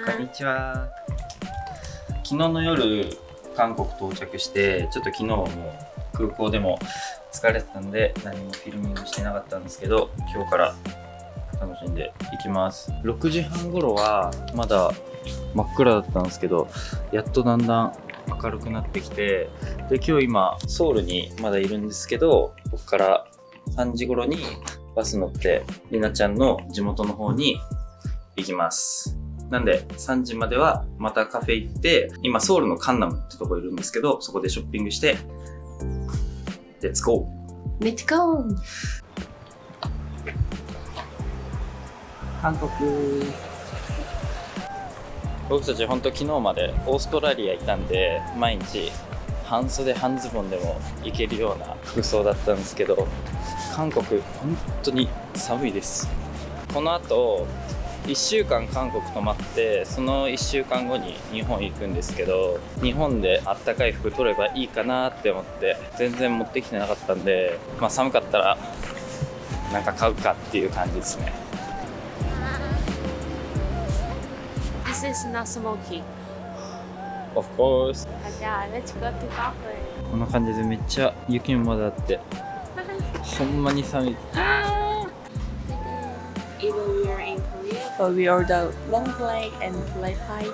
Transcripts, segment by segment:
こんにちは。昨日の夜韓国到着して、ちょっと昨日はもう空港でも疲れてたんで何もフィルミングしてなかったんですけど、今日から楽しんでいきます。6時半頃はまだ真っ暗だったんですけど、やっとだんだん明るくなってきて、で今日今ソウルにまだいるんですけど、ここから3時頃にバス乗ってりなちゃんの地元の方に行きます。なんで3時まではまたカフェ行って、今ソウルのカンナムってとこいるんですけど、そこでショッピングして、レッツゴー。Let's go! 韓国。僕たちほんと昨日までオーストラリアいたんで、毎日半袖半ズボンでも行けるような服装だったんですけど、韓国本当に寒いです。この後1週間韓国泊まって、その1週間後に日本行くんですけど、日本であったかい服取ればいいかなって思って全然持ってきてなかったんで、寒かったらなんか買うかっていう感じですね。 This is not smoky. Of course。 Yeah, let's go to cafe. こんな感じでめっちゃ雪もまだあってほんまに寒い。 Even we are in Korea, but we order long plate and plate pie.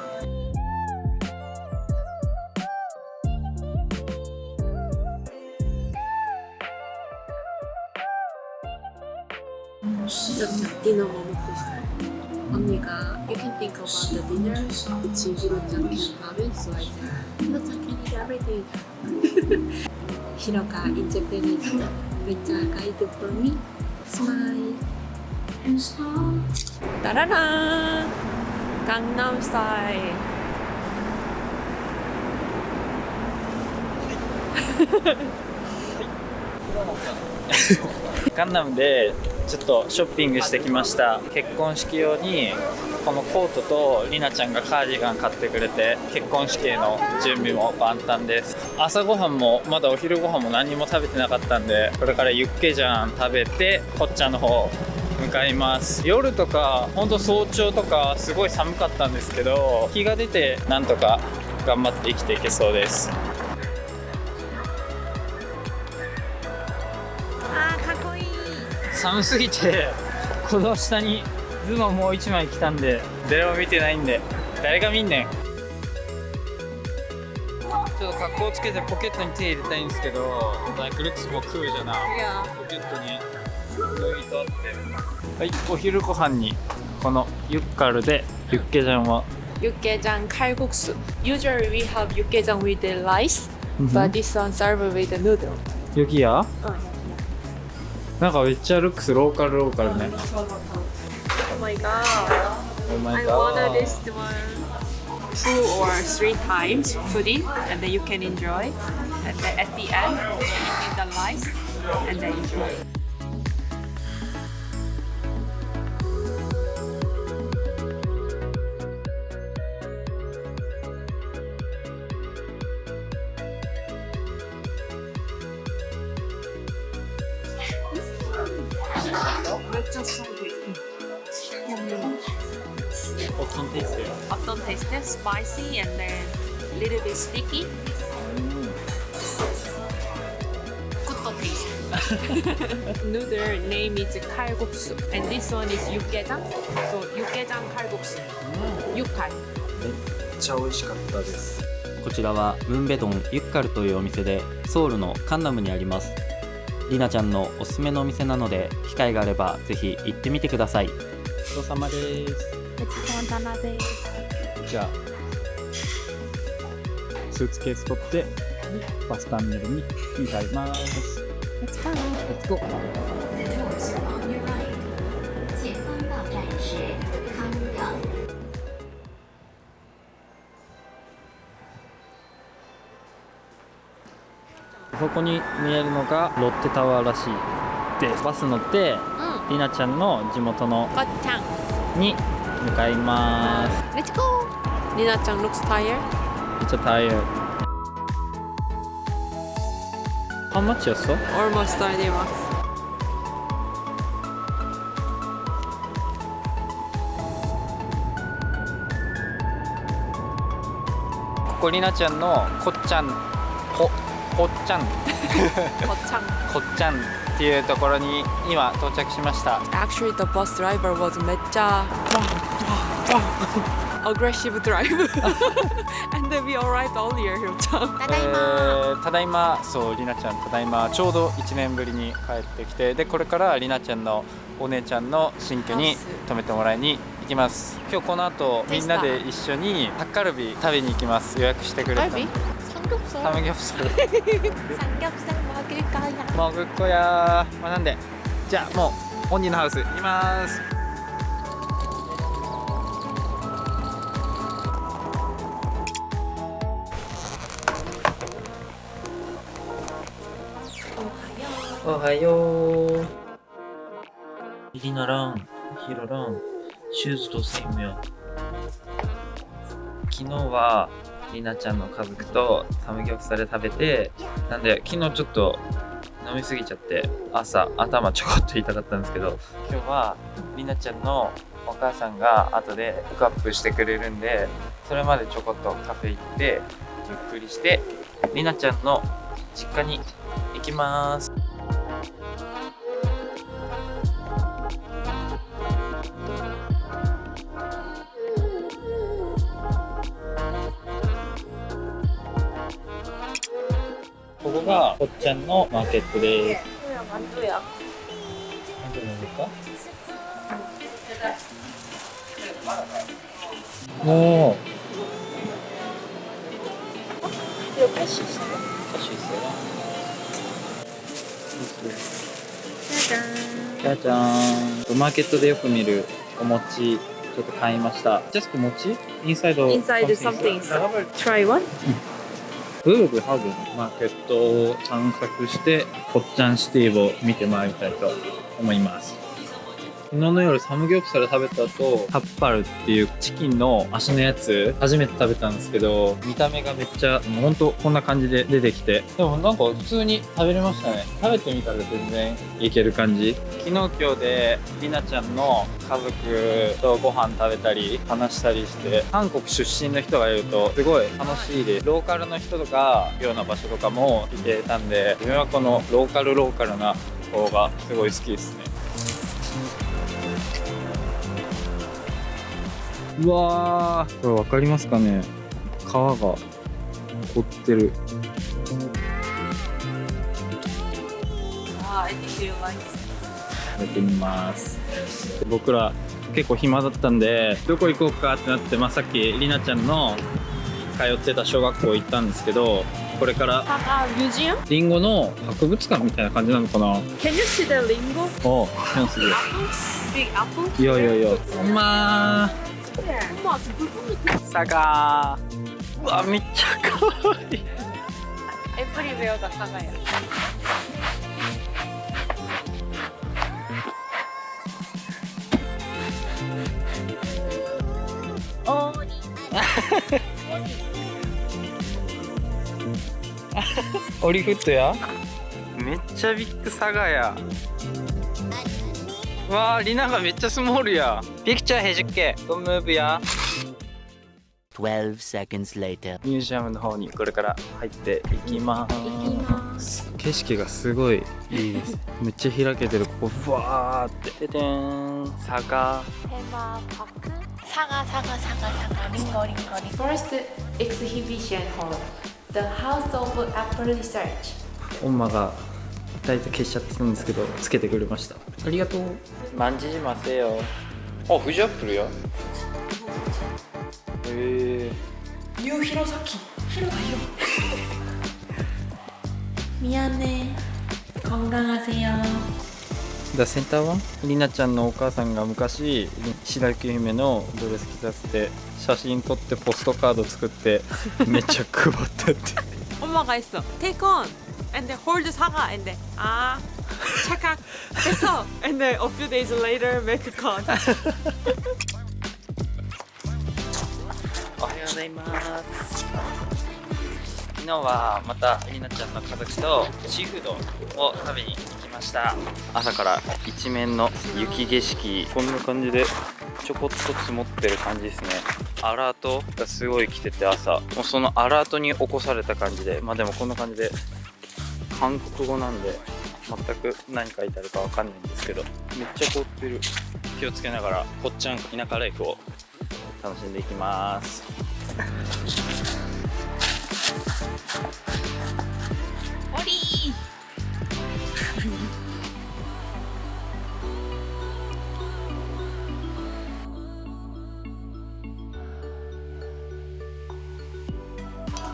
디너 뭐 먹고 싶어? 언니가 you can think about the dinner. 지휘로장 ramen, so I said, but I can eat everything. Hiroka in Japanese, better guide for me. Smile. 따라란! 강남 스타일.カンナムでちょっとショッピングしてきました。結婚式用にこのコートとりなちゃんがカーディガン買ってくれて、結婚式への準備も万端です。朝ごはんもまだお昼ごはんも何も食べてなかったんで、これからユッケジャン食べてこっちゃんの方向かいます。夜とかほんと早朝とかすごい寒かったんですけど、日が出てなんとか頑張って生きていけそうです。寒すぎてこの下にズボンもう1枚着たんで、誰も見てないんで誰が見んねん。ちょっと格好つけてポケットに手入れたいんですけど、like looks more coolじゃな。ポケットに脱ぎとって、はい、お昼ご飯にこのユッカルでユッケジャンは육개장 칼국수. Usually we have 육개장 with the rice, but this one served with the noodle. ヨギやなんかめっちゃルックスローカルね。 Oh my god. Oh my I god. ordered this one 2 or 3 times pudding, and then you can enjoy. And then at the end, you eat the rice and then enjoy. 어떤 테이스트예요? 어떤 taste? Spicy and then a little bit sticky. Good taste. Noodle name is kalguksu, and this one is 육개장. So 육개장 kalguksu. 육칼. めっちゃ美味しかったです。こちらはムンベドンユッカルというお店で、ソウルのカンナムにあります。りなちゃんのおすすめのお店なので、機会があればぜひ行ってみてください。ごちそうさまです。ごちそうさまです。じゃあスーツケース取ってバスターミナルに向かいます。 Let's go. Let's go。 そこに見えるのがロッテタワーらしい。でバス乗ってりなちゃんの地元の 거창. に向かいます。 Let's go. Nina-chan looks tired. めっちゃタイヤ。How much 였어? Almost 30 bucks. こりなちゃんのこっちゃんこっちゃん 거창. こっちゃんっていうところに今到着しました。 Actually, the bus driver was 매짜 aggressive driver, and then we arrived earlier. 효창. ただいま、そうりなちゃんただいまちょうど1年ぶりに帰ってきて、でこれからりなちゃんのお姉ちゃんの新居に泊めてもらいに行きます。今日この後みんなで一緒にタッカルビ食べに行きます。予約してくれた 갈비? 삼겹살. サムギョプサル 삼겹살 먹을 거야. もぐっこやー、まあ、なんでじゃあもうオンニーのハウス行きます。おはよう。리나랑 히로랑 슈즈도 세임이야. 昨日はリナちゃんの家族とサムギョプサル食べて、なんで昨日ちょっと飲みすぎちゃって朝頭ちょこっと痛かったんですけど、今日はリナちゃんのお母さんが後でピックアップしてくれるんで、それまでちょこっとカフェ行ってゆっくりしてリナちゃんの実家に行きます。ここがこっちゃんのマーケットです。만두야. 만두 먹을까? 오. 이거 패시 있어. 할 수 있어요? 짜잔. 짜잔. マーケットでよく見るお餅ちょっと買いました。Just 餅? Inside Inside something. Try one. ブーブハブマーケットを散策してこっちゃんシティを見て回りたいと思います。昨日の夜サムギョプサル食べた後、タッパルっていうチキンの足のやつ初めて食べたんですけど、見た目がめっちゃほんとこんな感じで出てきて、でもなんか普通に食べれましたね。食べてみたら全然いける感じ。昨日今日でりなちゃんの家族とご飯食べたり話したりして、韓国出身の人がいるとすごい楽しいです。ローカルの人とかような場所とかも行けたんで、自分はこのローカルな方がすごい好きですね。うわー、これ分かりますかね。皮が凝ってる。I think you like it. やってみます。僕ら結構暇だったんでどこ行こうかってなって、さっきりなちゃんの通ってた小学校行ったんですけど、これからmuseum? リンゴの博物館みたいな感じなのかな。 Can you see the lingo? お、なんすげえ。 Big apple? いやいやいや、まあ엄마 그 부분이 サガー。うわ、めっちゃ可愛い。 에브리웨어가 사과야.オリフットや。めっちゃビッグサガや。わあ、リナがめっちゃスモールや。ピクチャーへじっけ。ドンムーブや。12 seconds later. ミュージアムの方にこれから入っていきます。景色がすごいいいです。めっちゃ開けてる。ここふわーって。ででーん、サガ。 테마파크 사과 링거링거링 First exhibition hall The House of Apple Research 엄마가ライト消しちゃってたんですけど、つけてくれました。ありがとう。만지지마세요。あ、フジアップルや。뉴 히로사키 히로다 히로 미안해 건강하세요。 センターはりなちゃんのお母さんが昔白雪姫のドレス着させて写真撮ってポストカード作ってめっちゃ配ったって。 엄마가 했어. Take on and then hold 사과 and then 착각 했어 and then a few days later make a cut. おはようございます。昨日はまたりなちゃんの家族とシーフードを食べに行きました。朝から一面の雪景色、こんな感じでちょこっと積もってる感じですね。アラートがすごい来てて、朝もうそのアラートに起こされた感じで、まあでもこんな感じで韓国語なんで全く何書いてあるかわかんないんですけど、めっちゃ凍ってる。気をつけながらこっちゃん田舎ライフを楽しんでいきます。オリー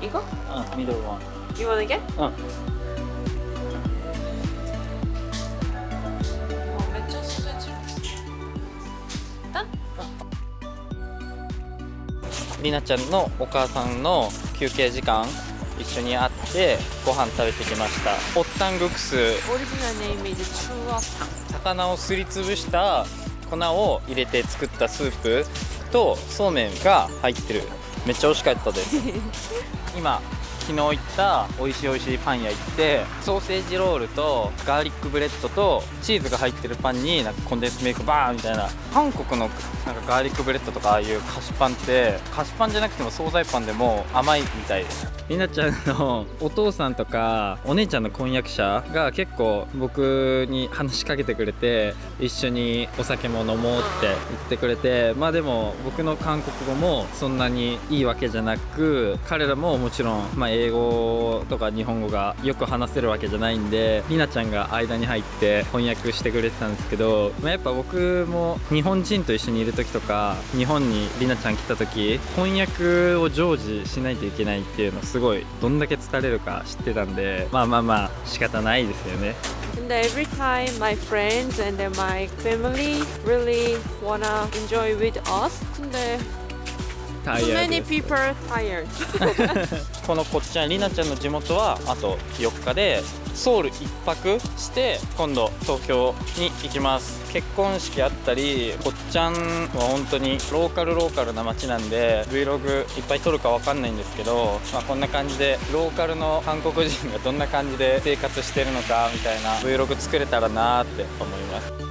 行こう。ミドルワン。 You wanna get? めっちゃストレッチ。りなちゃんのお母さんの休憩時間一緒に会ってご飯食べてきました。ポッタングクス、 Original name is 추어탕. 魚をすりつぶした粉を入れて作ったスープとそうめんが入ってる。めっちゃ美味しかったです。今昨日行った美味しいパン屋行って、ソーセージロールとガーリックブレッドとチーズが入ってるパンになんかコンデンスミルクバーンみたいな、韓国のなんかガーリックブレッドとかああいう菓子パンって菓子パンじゃなくても惣菜パンでも甘いみたいです。りなちゃんのお父さんとかお姉ちゃんの婚約者が結構僕に話しかけてくれて、一緒にお酒も飲もうって言ってくれて、まあでも僕の韓国語もそんなにいいわけじゃなく、彼らももちろんまあ英語とか日本語がよく話せるわけじゃないんで、りなちゃんが間に入って翻訳してくれてたんですけど、まあ、やっぱ僕も日本人と一緒にいる時とか日本にりなちゃん来た時翻訳を常時しないといけないっていうのすごいどんだけ疲れるか知ってたんで、まあ仕方ないですよね。 And every time my friends and my family really wanna enjoy with us. 근데 too many people tired. このこっちゃんりなちゃんの地元はあと4日でソウル1泊して今度東京に行きます。結婚式あったり、こっちゃんは本当にローカルな街なんで Vlog いっぱい撮るかわかんないんですけど、まあ、こんな感じでローカルの韓国人がどんな感じで生活してるのかみたいな Vlog 作れたらなーって思います。